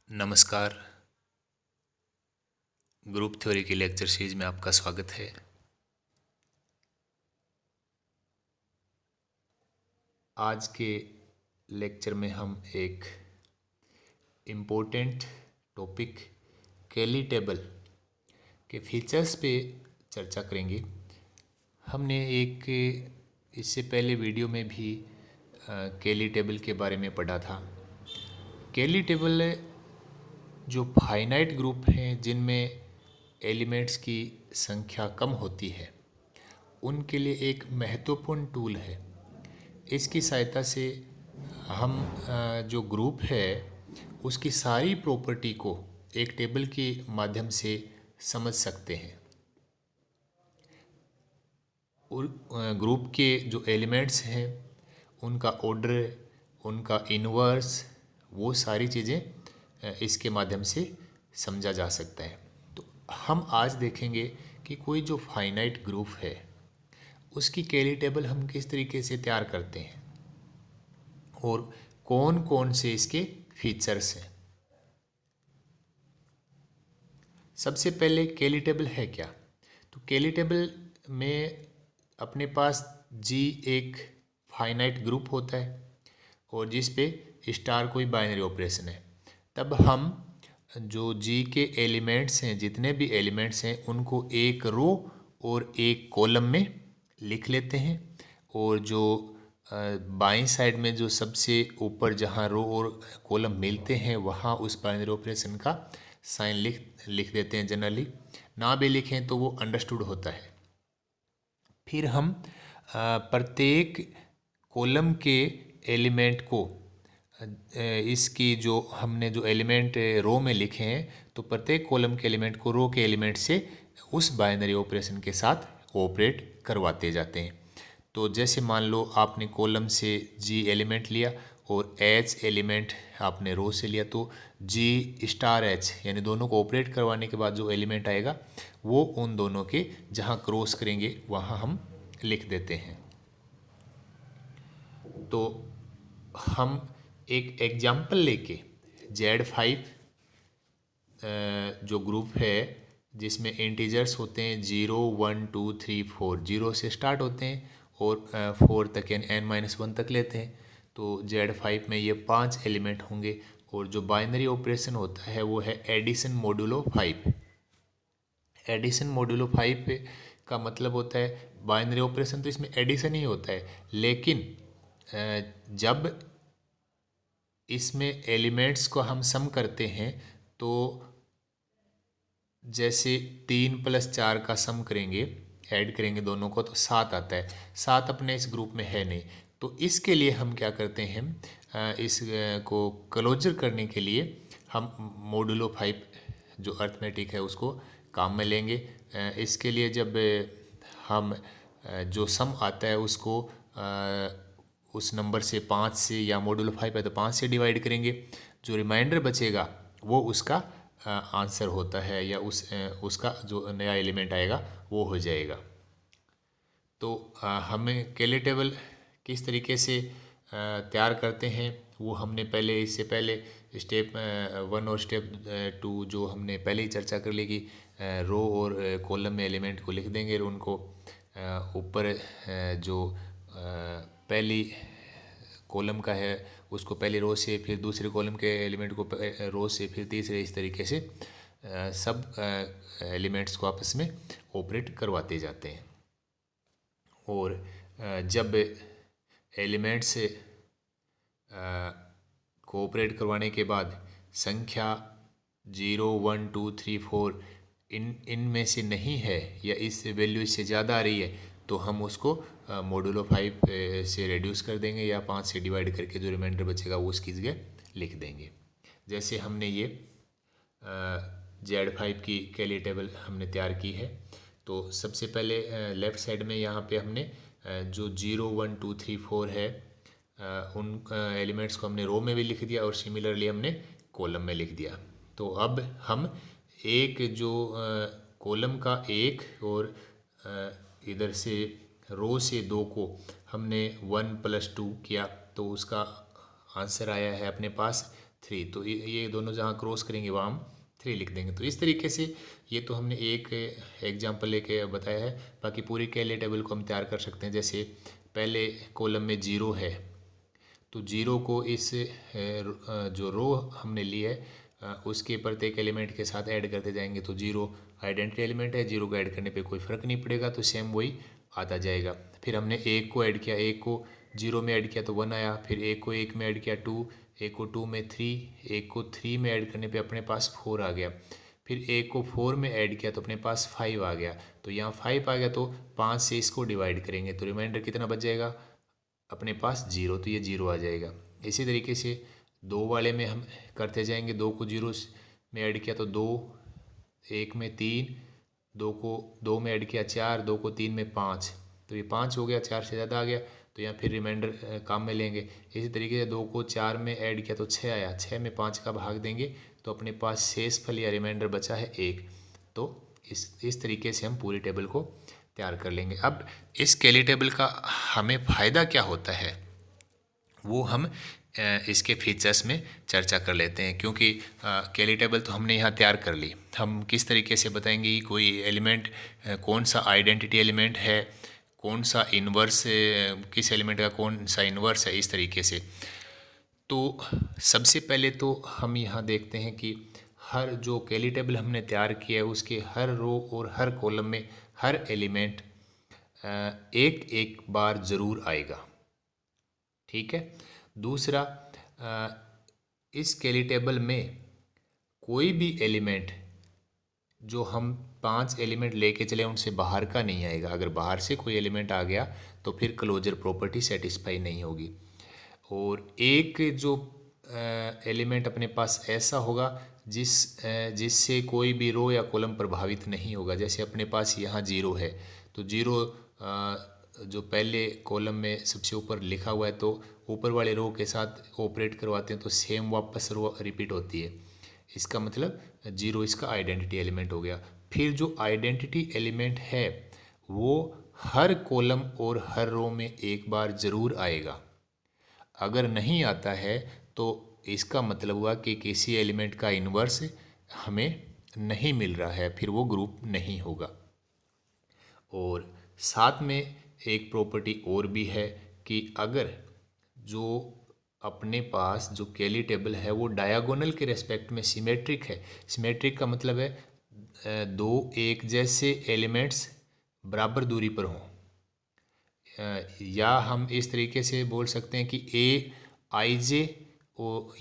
नमस्कार। Group theory की lecture series में आपका स्वागत है। आज के लेक्चर में हम एक इम्पोर्टेंट टॉपिक कैली टेबल के फीचर्स पे चर्चा करेंगे। हमने एक इससे पहले वीडियो में भी कैली टेबल के बारे में पढ़ा था। कैली टेबल जो फाइनाइट ग्रुप हैं जिनमें एलिमेंट्स की संख्या कम होती है उनके लिए एक महत्वपूर्ण टूल है। इसकी सहायता से हम जो ग्रुप है उसकी सारी प्रॉपर्टी को एक टेबल के माध्यम से समझ सकते हैं। ग्रुप के जो एलिमेंट्स हैं उनका ऑर्डर, उनका इन्वर्स, वो सारी चीज़ें इसके माध्यम से समझा जा सकता है। तो हम आज देखेंगे कि कोई जो फाइनाइट ग्रुप है उसकी कैली टेबल हम किस तरीके से तैयार करते हैं और कौन कौन से इसके फीचर्स हैं। सबसे पहले कैली टेबल है क्या? तो कैली टेबल में अपने पास जी एक फाइनाइट ग्रुप होता है और जिस पे स्टार कोई बाइनरी ऑपरेशन है। तब हम जो जी के एलिमेंट्स हैं, जितने भी एलिमेंट्स हैं, उनको एक रो और एक कॉलम में लिख लेते हैं और जो बाईं साइड में जो सबसे ऊपर जहाँ रो और कॉलम मिलते हैं वहाँ उस बाइनरी ऑपरेशन का साइन लिख देते हैं। जनरली ना भी लिखें तो वो अंडरस्टूड होता है। फिर हम प्रत्येक कॉलम के एलिमेंट को इसकी जो हमने जो एलिमेंट रो में लिखे हैं तो प्रत्येक कॉलम के एलिमेंट को रो के एलिमेंट से उस बाइनरी ऑपरेशन के साथ ऑपरेट करवाते जाते हैं। तो जैसे मान लो आपने कॉलम से जी एलिमेंट लिया और एच एलिमेंट आपने रो से लिया, तो जी स्टार एच यानी दोनों को ऑपरेट करवाने के बाद जो एलिमेंट आएगा वो उन दोनों के जहाँ क्रॉस करेंगे वहाँ हम लिख देते हैं। तो हम एक एग्जाम्पल लेके Z5 जो ग्रुप है जिसमें इंटीजर्स होते हैं 0, 1, 2, 3, 4, 0 से स्टार्ट होते हैं और 4 तक यानी n-1 तक लेते हैं। तो Z5 में ये 5 एलिमेंट होंगे और जो बाइनरी ऑपरेशन होता है वो है एडिशन मॉडुलो 5। एडिशन मॉडुलो 5 का मतलब होता है बाइनरी ऑपरेशन तो इसमें एडिशन ही होता है, लेकिन जब इसमें एलिमेंट्स को हम सम करते हैं तो जैसे 3 + 4 का सम करेंगे, ऐड करेंगे दोनों को तो 7 आता है। 7 अपने इस ग्रुप में है नहीं, तो इसके लिए हम क्या करते हैं, इस को क्लोजर करने के लिए हम मॉडुलो 5 जो अर्थमेटिक है उसको काम में लेंगे। इसके लिए जब हम जो सम आता है उसको उस नंबर से 5 से, या मॉडुलो 5 है तो 5 से डिवाइड करेंगे, जो रिमाइंडर बचेगा वो उसका आंसर होता है या उसका जो नया एलिमेंट आएगा वो हो जाएगा। तो हमें कैली टेबल किस तरीके से तैयार करते हैं वो हमने पहले, इससे पहले स्टेप 1 और स्टेप 2 जो हमने पहले ही चर्चा कर ली कि रो और कॉलम में एलिमेंट को लिख देंगे और उनको ऊपर जो पहली कॉलम का है उसको पहली रो से, फिर दूसरे कॉलम के एलिमेंट को रो से, फिर तीसरे, इस तरीके से सब एलिमेंट्स को आपस में ऑपरेट करवाते जाते हैं। और जब एलिमेंट्स को ऑपरेट करवाने के बाद संख्या 0, 1, 2, 3, 4 इनमें से नहीं है या इस वैल्यू से ज़्यादा आ रही है तो हम उसको मॉडुलो 5 से रिड्यूस कर देंगे या 5 से डिवाइड करके जो रिमाइंडर बचेगा वो उसकी जगह लिख देंगे। जैसे हमने ये Z5 की कैली टेबल हमने तैयार की है। तो सबसे पहले लेफ़्ट साइड में यहाँ पे हमने जो 0, 1, 2, 3, 4 है उन एलिमेंट्स को हमने रो में भी लिख दिया और सिमिलरली हमने कॉलम में लिख दिया। तो अब हम एक जो कॉलम का एक और इधर से रो से 2 को हमने 1 + 2 किया तो उसका आंसर आया है अपने पास 3। तो ये दोनों जहाँ क्रॉस करेंगे वहाँ हम 3 लिख देंगे। तो इस तरीके से ये तो हमने एक एग्जाम्पल लेके बताया है। बाकी पूरी कैली टेबल को हम तैयार कर सकते हैं। जैसे पहले कॉलम में 0 है तो 0 को इस जो रो हमने ली है उसके प्रत्येक एलिमेंट के साथ ऐड करते जाएंगे। तो 0 आइडेंटिटी एलिमेंट है, 0 को ऐड करने पे कोई फ़र्क नहीं पड़ेगा, तो सेम वही आता जाएगा। फिर हमने 1 को ऐड किया, 1 को 0 में ऐड किया तो 1 आया। फिर 1 को 1 में ऐड किया 2, 1 को 2 में 3, 1 को 3 में ऐड करने पे अपने पास 4 आ गया। फिर 1 को 4 में ऐड किया तो अपने पास 5 आ गया। तो यहाँ 5 आ गया तो 5 से इसको डिवाइड करेंगे तो रिमाइंडर कितना बच जाएगा अपने पास 0, तो ये 0 आ जाएगा। इसी तरीके से 2 वाले में हम करते जाएंगे। 2 को 0 में ऐड किया तो 2, 1 में 3, 2 को 2 में ऐड किया 4, 2 को 3 में 5, तो ये 5 हो गया, 4 से ज़्यादा आ गया तो यहाँ फिर रिमाइंडर काम में लेंगे। इसी तरीके से 2 को 4 में ऐड किया तो 6 आया, 6 में 5 का भाग देंगे तो अपने पास शेषफल या रिमाइंडर बचा है 1। तो इस तरीके से हम पूरी टेबल को तैयार कर लेंगे। अब इस कैली टेबल का हमें फ़ायदा क्या होता है वो हम इसके फीचर्स में चर्चा कर लेते हैं। क्योंकि कैली टेबल तो हमने यहाँ तैयार कर ली, हम किस तरीके से बताएंगे कि कोई एलिमेंट कौन सा आइडेंटिटी एलिमेंट है, कौन सा इन्वर्स, किस एलिमेंट का कौन सा इन्वर्स है, इस तरीके से। तो सबसे पहले तो हम यहाँ देखते हैं कि हर जो कैली टेबल हमने तैयार किया है उसके हर रो और हर कॉलम में हर एलिमेंट एक एक बार ज़रूर आएगा। ठीक है। दूसरा, इस कैली टेबल में कोई भी एलिमेंट जो हम 5 एलिमेंट लेके चले उनसे बाहर का नहीं आएगा। अगर बाहर से कोई एलिमेंट आ गया तो फिर क्लोजर प्रॉपर्टी सेटिस्फाई नहीं होगी। और एक जो एलिमेंट अपने पास ऐसा होगा जिससे कोई भी रो या कॉलम प्रभावित नहीं होगा। जैसे अपने पास यहाँ 0 है तो 0 जो पहले कॉलम में सबसे ऊपर लिखा हुआ है तो ऊपर वाले रो के साथ ऑपरेट करवाते हैं तो सेम वापस रो रिपीट होती है। इसका मतलब 0 इसका आइडेंटिटी एलिमेंट हो गया। फिर जो आइडेंटिटी एलिमेंट है वो हर कॉलम और हर रो में एक बार ज़रूर आएगा। अगर नहीं आता है तो इसका मतलब हुआ कि किसी एलिमेंट का इन्वर्स हमें नहीं मिल रहा है, फिर वो ग्रुप नहीं होगा। और साथ में एक प्रॉपर्टी और भी है कि अगर जो अपने पास जो कैली टेबल है वो डायगोनल के रेस्पेक्ट में सिमेट्रिक है। सिमेट्रिक का मतलब है दो एक जैसे एलिमेंट्स बराबर दूरी पर हों, या हम इस तरीके से बोल सकते हैं कि ए आई जे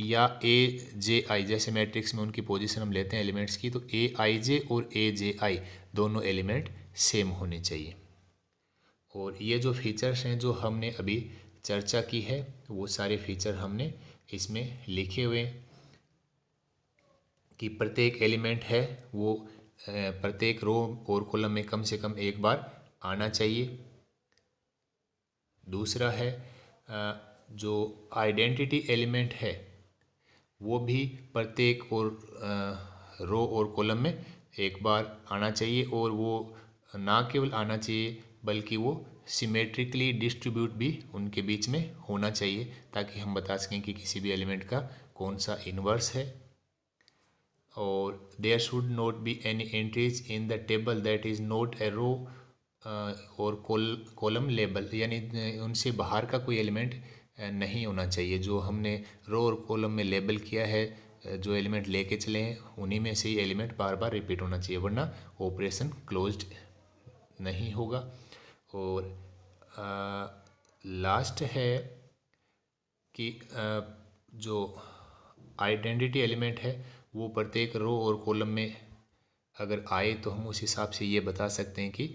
या ए जे आई, जैसे मैट्रिक्स में उनकी पोजीशन हम लेते हैं एलिमेंट्स की, तो ए आई जे और ए जे आई दोनों एलिमेंट सेम होने चाहिए। और ये जो फीचर्स हैं जो हमने अभी चर्चा की है वो सारे फीचर हमने इसमें लिखे हुए हैं कि प्रत्येक एलिमेंट है वो प्रत्येक रो और कॉलम में कम से कम एक बार आना चाहिए। दूसरा है जो आइडेंटिटी एलिमेंट है वो भी प्रत्येक और रो और कॉलम में एक बार आना चाहिए, और वो ना केवल आना चाहिए बल्कि वो सिमेट्रिकली डिस्ट्रीब्यूट भी उनके बीच में होना चाहिए ताकि हम बता सकें कि किसी भी एलिमेंट का कौन सा इन्वर्स है। और there should not be any entries in the table that is not a row और कॉलम लेबल, यानी उनसे बाहर का कोई एलिमेंट नहीं होना चाहिए। जो हमने रो और कॉलम में लेबल किया है, जो एलिमेंट लेके चले हैं उन्हीं में से ही एलिमेंट बार बार रिपीट होना चाहिए, वरना ऑपरेशन क्लोज्ड नहीं होगा। और लास्ट है कि जो आइडेंटिटी एलिमेंट है वो प्रत्येक रो और कॉलम में अगर आए तो हम उस हिसाब से ये बता सकते हैं कि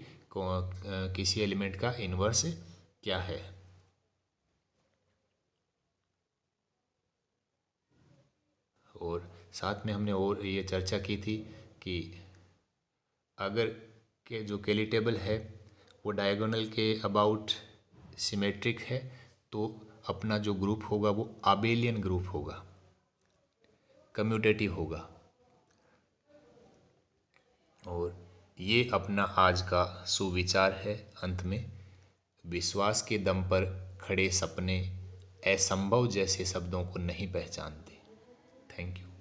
किसी एलिमेंट का इन्वर्स क्या है। और साथ में हमने और ये चर्चा की थी कि अगर के जो कैली टेबल है वो डायगोनल के अबाउट सिमेट्रिक है तो अपना जो ग्रुप होगा वो आबेलियन ग्रुप होगा, कम्यूटेटिव होगा। और ये अपना आज का सुविचार है। अंत में, विश्वास के दम पर खड़े सपने असंभव जैसे शब्दों को नहीं पहचानते। Thank you.